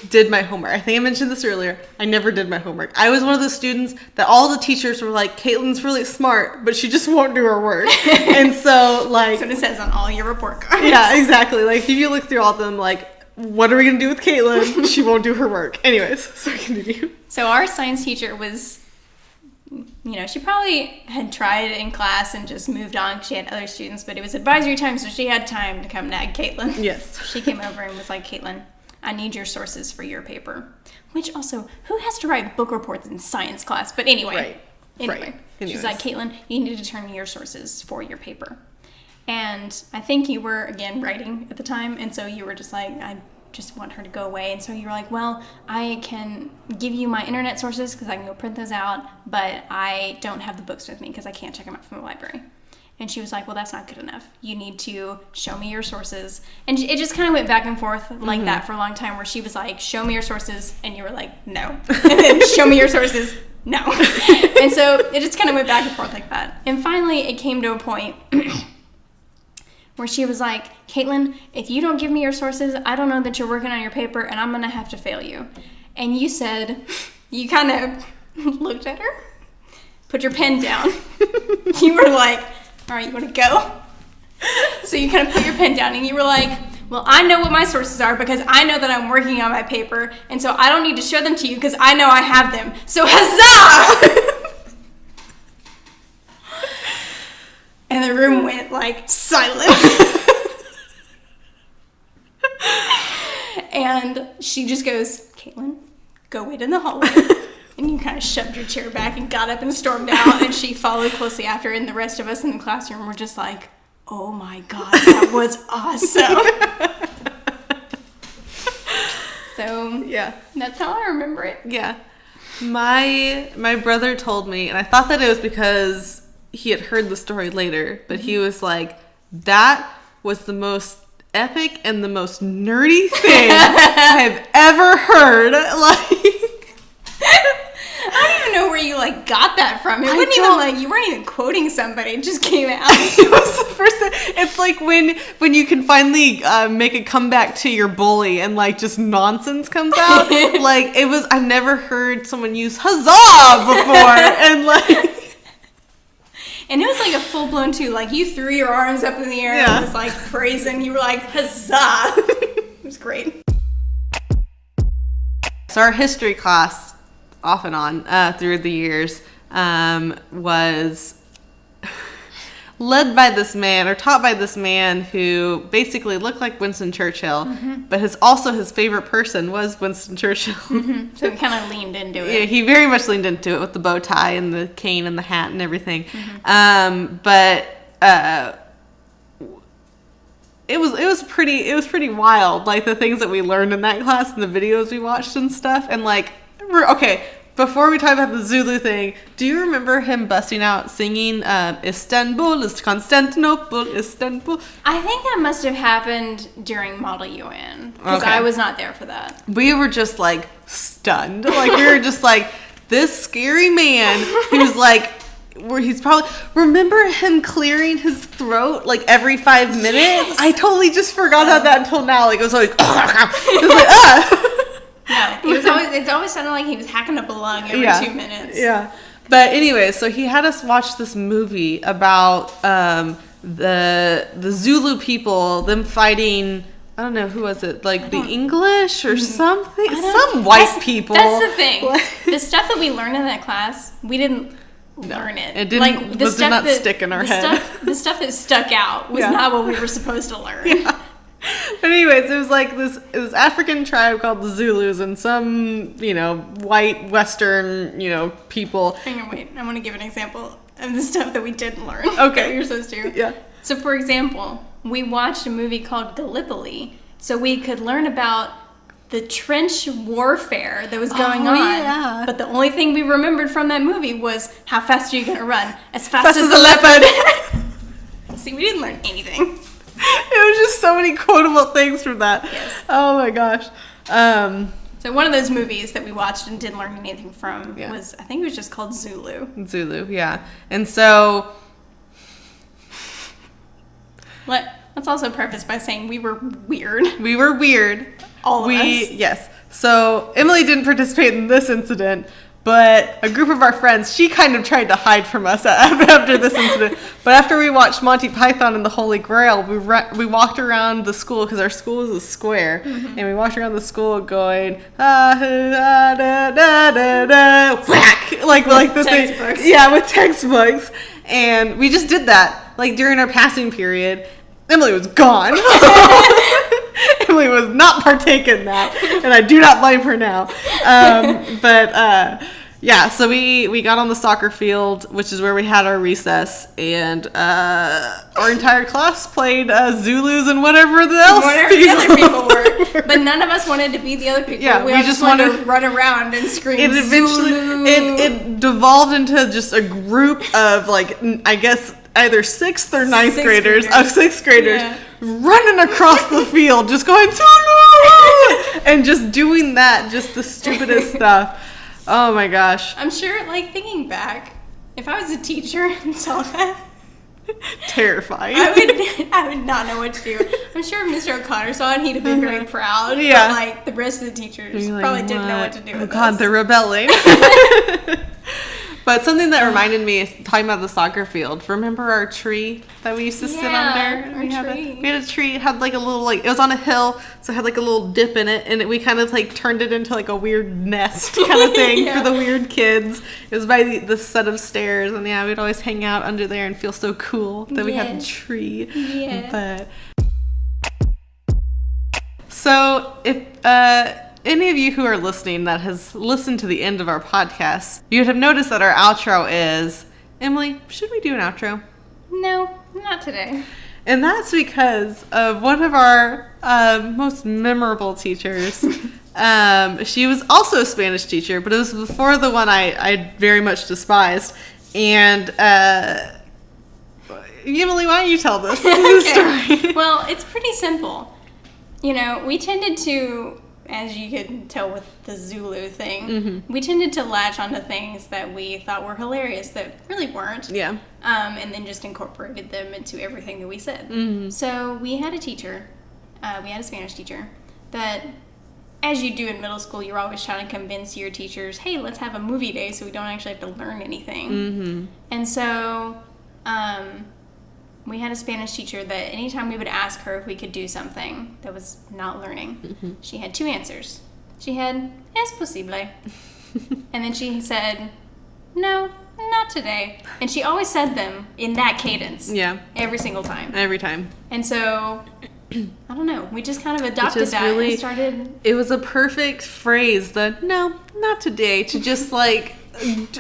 did my homework. I think I mentioned this earlier. I never did my homework. I was one of those students that all the teachers were like, Caitlin's really smart, but she just won't do her work. And so, like... That's what it says on all your report cards. Yeah, exactly. Like, if you look through all of them, like, what are we going to do with Caitlin? She won't do her work. Anyways, so continue. So our science teacher was... she probably had tried it in class and just moved on. She had other students, but it was advisory time, so she had time to come nag Caitlin. Yes. She came over and was like, Caitlin, I need your sources for your paper. Which also, who has to write book reports in science class? But anyway. Right. She's like, Caitlin, you need to turn me your sources for your paper. And I think you were, again, writing at the time, and so you were just like, I just want her to go away. And so you were like, well, I can give you my internet sources because I can go print those out, but I don't have the books with me because I can't check them out from the library. And she was like, well, that's not good enough. You need to show me your sources. And it just kind of went back and forth like that for a long time, where she was like, show me your sources. And you were like, no. And then show me your sources. No. And so it just kind of went back and forth like that. And finally it came to a point where she was like, Caitlin, if you don't give me your sources, I don't know that you're working on your paper and I'm going to have to fail you. And you said, you kind of looked at her, put your pen down. You were like, all right, you want to go? So you kind of put your pen down and you were like, well, I know what my sources are because I know that I'm working on my paper, and so I don't need to show them to you because I know I have them. So huzzah! And the room went like silent. And she just goes, Caitlin, go wait in the hallway. And you kind of shoved your chair back and got up and stormed out, and she followed closely after, and the rest of us in the classroom were just like, oh my God, that was awesome. So yeah, that's how I remember it. Yeah. My brother told me, and I thought that it was because he had heard the story later, but he was like, that was the most epic and the most nerdy thing I've ever heard. Like, I don't even know where you like got that from. It wasn't even like, you weren't even quoting somebody. It just came out. It was the first time. It's like when you can finally make a comeback to your bully and like just nonsense comes out. Like, it was, I've never heard someone use huzzah before. And like, and it was like a full-blown too. Like, you threw your arms up in the air and was like praising. You were like, huzzah. It was great. So our history class, off and on through the years, was led by this man, or taught by this man who basically looked like Winston Churchill, but his favorite person was Winston Churchill. So he kind of leaned into it. Yeah, he very much leaned into it with the bow tie and the cane and the hat and everything. But it was pretty wild, like the things that we learned in that class and the videos we watched and stuff. And like, okay, before we talk about the Zulu thing, do you remember him busting out singing Istanbul is Constantinople, Istanbul? I think that must have happened during Model UN, because Okay. I was not there for that. We were just like stunned. Like, we were just like, this scary man who's like, where he's probably, remember him clearing his throat like every 5 minutes? Yes. I totally just forgot about that until now. Like, it was like, it was like, No, it always sounded like he was hacking up a lung every 2 minutes. Yeah. But anyway, so he had us watch this movie about the Zulu people, them fighting, I don't know, who was it? Like the English or something? Some white people. That's the thing. The stuff that we learned in that class, we didn't learn it. It didn't, did not stick in our head. The stuff that stuck out was not what we were supposed to learn. Yeah. But anyways, it was like this African tribe called the Zulus, and some, white Western, people. Hang on, wait. I want to give an example of the stuff that we didn't learn. Okay. That you're supposed to. Yeah. So, for example, we watched a movie called Gallipoli, so we could learn about the trench warfare that was going on. Yeah. But the only thing we remembered from that movie was, how fast are you going to run? As fast as a leopard. See, we didn't learn anything. was just so many quotable things from that. Yes. Oh my gosh. So one of those movies that we watched and didn't learn anything from Yeah. was, I think it was just called Zulu. Zulu, yeah. And so... Let's also preface by saying we were weird. We were weird. All of us. Yes. So Emily didn't participate in this incident, but a group of our friends, she kind of tried to hide from us after this incident. But after we watched Monty Python and the Holy Grail, we walked around the school, because our school is a square, and we walked around the school going, whack, like the textbooks. thing. Yeah, with textbooks. And we just did that, like during our passing period. Emily was gone. Emily was not partake in that, and I do not blame her now. Yeah, so we got on the soccer field, which is where we had our recess, and our entire class played Zulus and whatever the other people were. But none of us wanted to be the other people. Yeah, we just wanted to run around and scream. It eventually it devolved into just a group of, like, I guess either sixth or ninth graders, sixth graders, yeah, running across the field, just going Zulu, and just doing that, just the stupidest stuff. Oh my gosh. I'm sure, like, thinking back, if I was a teacher and saw that, terrifying. I would not know what to do. I'm sure if Mr. O'Connor saw it, he'd have been very proud. Yeah. But, like, the rest of the teachers Like, probably didn't know what to do with God, us. they're rebelling. But something that reminded me is talking about the soccer field. Remember our tree that we used to sit under? Our tree. We had a tree. It had like a little, like, it was on a hill, so it had like a little dip in it, and we kind of like turned it into like a weird nest kind of thing Yeah. for the weird kids. It was by the set of stairs, and yeah, we'd always hang out under there and feel so cool that we had a tree. Yeah. But so if any of you who are listening that has listened to the end of our podcast, you'd have noticed that our outro is, Emily, should we do an outro? No, not today. And that's because of one of our most memorable teachers. She was also a Spanish teacher, but it was before the one I very much despised. And Emily, why don't you tell this story? Well, it's pretty simple. You know, we tended to, as you could tell with the Zulu thing, we tended to latch onto things that we thought were hilarious that really weren't. Yeah. And then just incorporated them into everything that we said. So we had a teacher, we had a Spanish teacher, that, as you do in middle school, you're always trying to convince your teachers, hey, let's have a movie day so we don't actually have to learn anything. And so we had a Spanish teacher that anytime we would ask her if we could do something that was not learning, she had two answers. She had, es posible. And then she said, no, not today. And she always said them in that cadence. Yeah. Every single time. Every time. And so, I don't know, we just kind of adopted that really, and started. It was a perfect phrase, the no, not today, to just like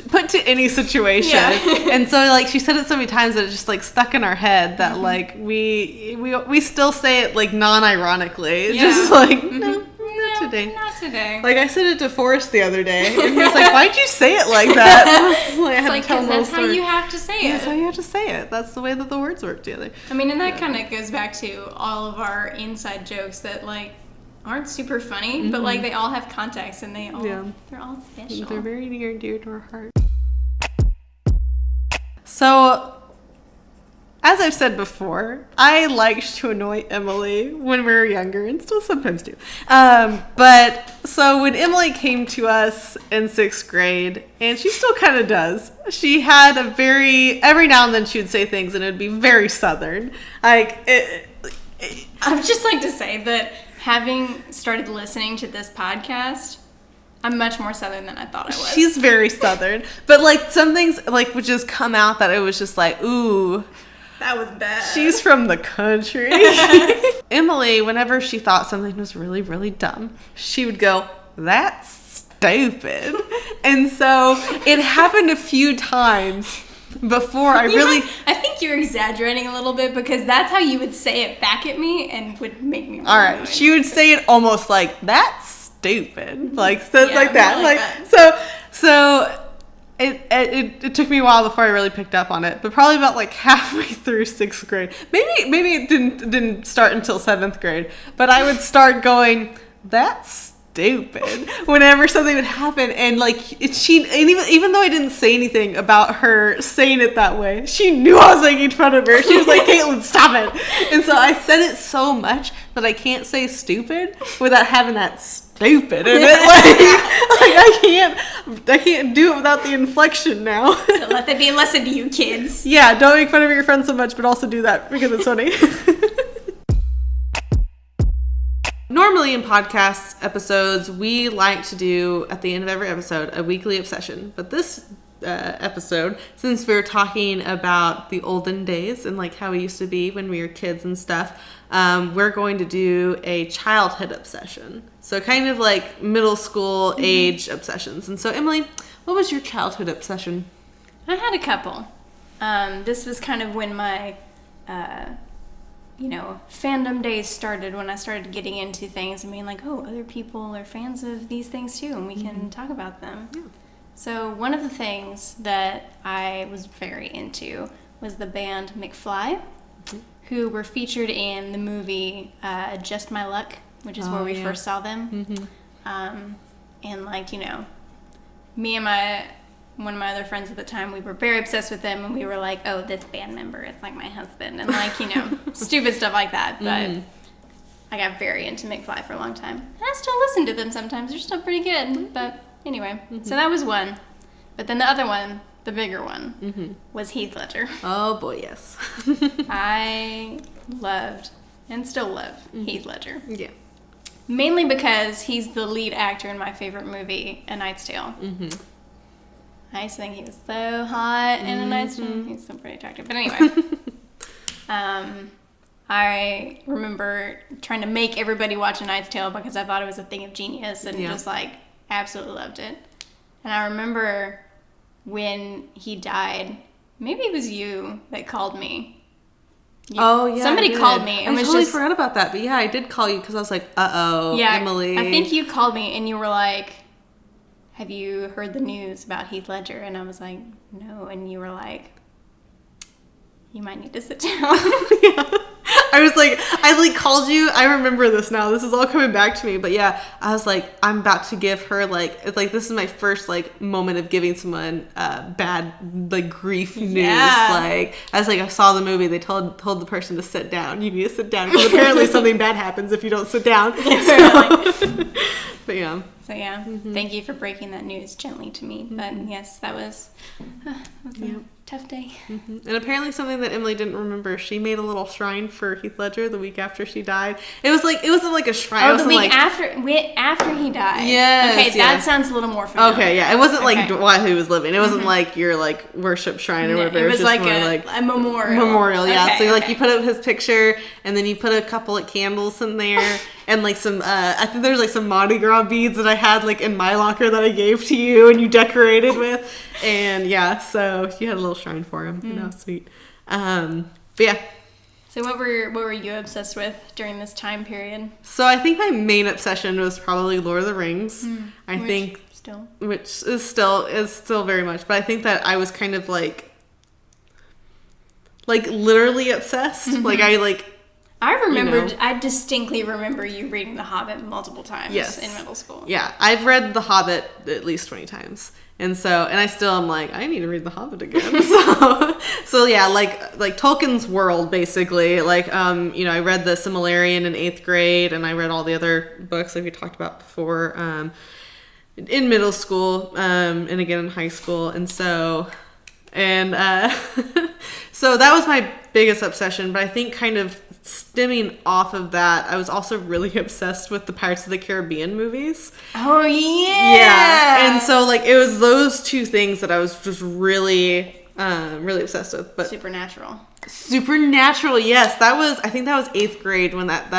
put to any situation. Yeah. And so like she said it so many times that it just like stuck in our head that like we still say it like non-ironically. Yeah. Just like no, not today. Not today. Like I said it to Forrest the other day, and he was like, "Why'd you say it like that?" I was like, I had to It's tell like, him 'cause the that's how story. you have to say That's it. how you have to say it. That's the way that the words work together. I mean, and that kind of goes back to all of our inside jokes that like aren't super funny, but like they all have context and they're all special. They're very near and dear to our heart. So, as I've said before, I liked to annoy Emily when we were younger, and still sometimes do. But so when Emily came to us in 6th grade, and she still kind of does, she had a every now and then she would say things, and it would be very Southern. Like, I would just like to say that having started listening to this podcast, I'm much more Southern than I thought I was. She's very Southern, but like some things like would just come out that it was just like, ooh. That was bad. She's from the country. Emily, whenever she thought something was really, really dumb, she would go, that's stupid. And so it happened a few times before I I think you're exaggerating a little bit because that's how you would say it back at me and would make me really all right, annoyed. she would say it almost like, that's stupid. Like, stuff Yeah, like that. more like Like, that. so it it took me a while before I really picked up on it, but probably about like halfway through 6th grade. Maybe it didn't start until 7th grade, but I would start going, that's stupid whenever something would happen, and like even though I didn't say anything about her saying it that way, she knew I was making fun of her. She was like, Caitlin, stop it. And so I said it so much that I can't say stupid without having that stupid in it. Like I can't do it without the inflection now. So let that be a lesson to you kids. Yeah, don't make fun of your friends so much, but also do that because it's funny. Normally in podcast episodes, we like to do, at the end of every episode, a weekly obsession. But this episode, since we were talking about the olden days and like how we used to be when we were kids and stuff, we're going to do a childhood obsession. So kind of like middle school age obsessions. And so Emily, what was your childhood obsession? I had a couple. This was kind of when my... fandom days started, when I started getting into things and being like, oh, other people are fans of these things too, and we can talk about them. Yeah. So one of the things that I was very into was the band McFly, who were featured in the movie Just My Luck, which is where we first saw them. And like, me and one of my other friends at the time, we were very obsessed with them, and we were like, oh, this band member is like my husband, and like, stupid stuff like that. But I got very into McFly for a long time. And I still listen to them sometimes. They're still pretty good. But anyway, so that was one. But then the other one, the bigger one, was Heath Ledger. Oh boy, yes. I loved and still love Heath Ledger. Yeah. Mainly because he's the lead actor in my favorite movie, A Knight's Tale. I used to think he was so hot in A Knight's Tale. He's so pretty attractive. But anyway, I remember trying to make everybody watch A Knight's Tale because I thought it was a thing of genius and just like absolutely loved it. And I remember when he died, maybe it was you that called me. Somebody called me. I totally forgot about that, but yeah, I did call you because I was like, Emily. I think you called me and you were like, have you heard the news about Heath Ledger? And I was like, no. And you were like, you might need to sit down. I called you. I remember this now. This is all coming back to me. But yeah, I was like, I'm about to give her this is my first moment of giving someone bad grief news. I saw the movie. They told the person to sit down. You need to sit down because apparently something bad happens if you don't sit down. But yeah. So yeah, thank you for breaking that news gently to me. But yes, that was a tough day. And apparently something that Emily didn't remember, she made a little shrine for Heath Ledger the week after she died. It wasn't like a shrine. Oh, the week after he died. Yes. Okay, that sounds a little more familiar. Okay, yeah. It wasn't while he was living. It wasn't like your worship shrine or whatever. It was just like a memorial. Memorial, yeah. Okay, so you put up his picture, and then you put a couple of candles in there, and some I think there's some Mardi Gras beads that I had in my locker that I gave to you, and you decorated with, and yeah, so you had a little shrine for him. And that was sweet. But yeah. So what were you obsessed with during this time period? So I think my main obsession was probably Lord of the Rings. Which is still very much, but I think that I was kind of literally obsessed. I distinctly remember you reading The Hobbit multiple times in middle school. Yeah, I've read The Hobbit at least 20 times. And I still am I need to read The Hobbit again. So yeah, Tolkien's world, basically. I read the Silmarillion in 8th grade, and I read all the other books we talked about before in middle school, and again in high school. So that was my biggest obsession, but I think kind of stemming off of that, I was also really obsessed with the Pirates of the Caribbean movies. Oh, yeah! Yeah, and so, it was those two things that I was just really, really obsessed with. But Supernatural, yes. I think that was 8th grade when that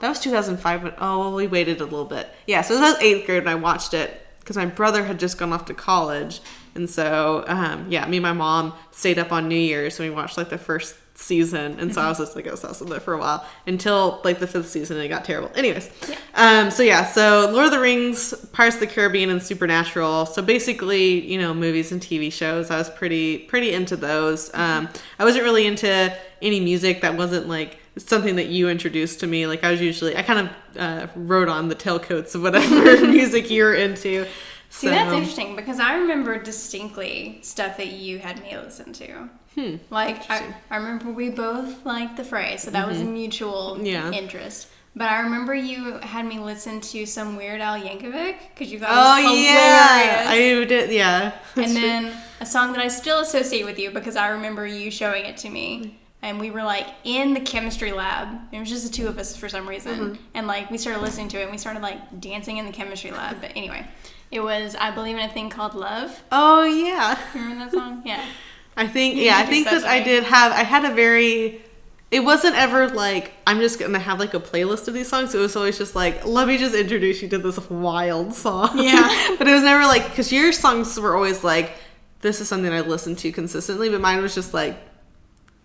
was 2005, but, we waited a little bit. Yeah, so that was 8th grade when I watched it, because my brother had just gone off to college. And so, me and my mom stayed up on New Year's and we watched the first season, and so I was just like obsessed with it for a while until like the 5th season and it got terrible. Anyways, so Lord of the Rings, Pirates of the Caribbean, and Supernatural. So basically, you know, movies and TV shows. I was pretty into those. I wasn't really into any music that wasn't like something that you introduced to me. Like I kind of wrote on the tailcoats of whatever music you're into. See, that's interesting because I remember distinctly stuff that you had me listen to. Like, I remember we both liked The Fray, so that was a mutual interest. But I remember you had me listen to some Weird Al Yankovic because you thought it was hilarious. I did, yeah. And then a song that I still associate with you because I remember you showing it to me. And we were like in the chemistry lab. It was just the two of us for some reason. And like we started listening to it and we started like dancing in the chemistry lab. But anyway, it was I Believe in a Thing Called Love. Oh, yeah. You remember that song? Yeah. I think that I had a very, it wasn't ever like, I'm just going to have like a playlist of these songs. It was always just like, let me just introduce you to this wild song. Yeah. But it was never like, because your songs were always like, this is something I listen to consistently, but mine was just like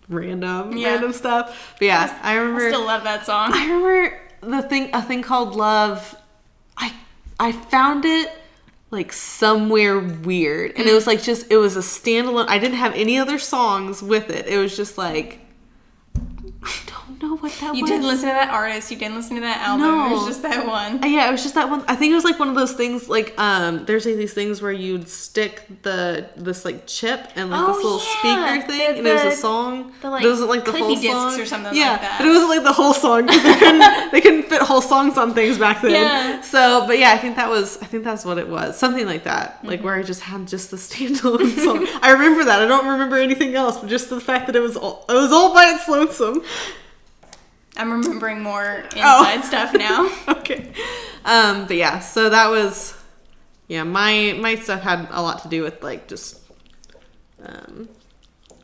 random stuff. But yeah, I remember. I still love that song. I remember a thing called Love. I found it like somewhere weird, and it was like it was a standalone. I didn't have any other songs with it. It was just like, I don't know what that was. You didn't listen to that artist. You didn't listen to that album. No. It was just that one. Yeah, it was just that one. I think it was like one of those things like there's like these things where you'd stick this like chip and like this little speaker thing, and it was a song. It wasn't like the whole song or something like that. But it wasn't like the whole song because they couldn't fit whole songs on things back then. Yeah. So, but yeah, I think that's what it was. Something like that, like where I just had just the standalone song. I remember that. I don't remember anything else, but just the fact that it was all by its lonesome. I'm remembering more inside stuff now. Okay. But yeah, so that was, my stuff had a lot to do with like just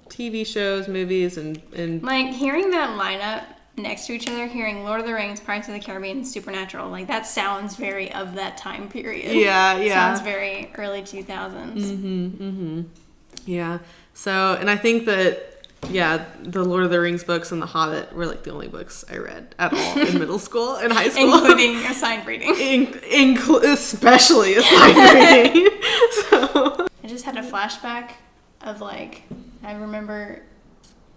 TV shows, movies, and like hearing that lineup next to each other, hearing Lord of the Rings, Pirates of the Caribbean, and Supernatural, like that sounds very of that time period. Yeah. Sounds very early 2000s. Yeah. So, and I think that, the Lord of the Rings books and The Hobbit were like the only books I read at all in middle school and high school. Including assigned reading. Especially assigned reading. So. I just had a flashback of like, I remember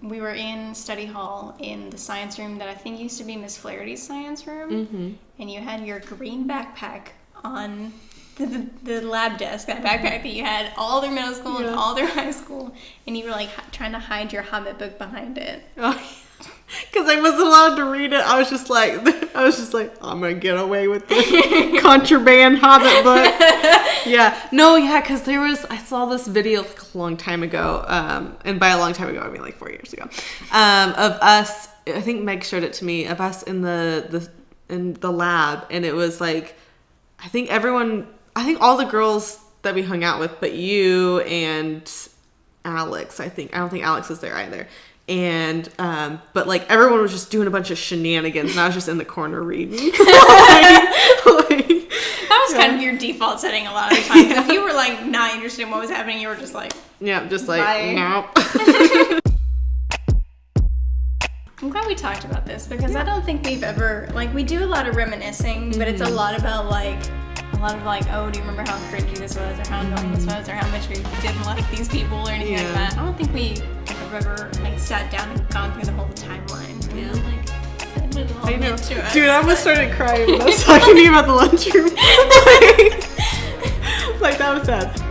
we were in study hall in the science room that I think used to be Miss Flaherty's science room. And you had your green backpack on the lab desk, that backpack that you had all their middle school and all their high school, and you were like trying to hide your Hobbit book behind it. Because I wasn't allowed to read it. I was just like, I'm gonna get away with the contraband Hobbit book. Because I saw this video like a long time ago, and by a long time ago I mean like 4 years ago, of us. I think Meg showed it to me, of us in the lab, and it was like, I think all the girls that we hung out with, but you and Alex, I don't think Alex was there either. And, but like everyone was just doing a bunch of shenanigans and I was just in the corner reading. That was kind of your default setting a lot of the times. If you were like not interested in what was happening, you were just like, nope. I'm glad we talked about this because I don't think we've ever, like, we do a lot of reminiscing, but it's a lot about like, oh, do you remember how cringy this was, or how annoying this was, or how much we didn't like these people, or anything like that. I don't think we have ever like sat down and gone through the whole timeline. I know. Dude, I almost started crying when I was talking to you about the lunchroom. Like that was sad.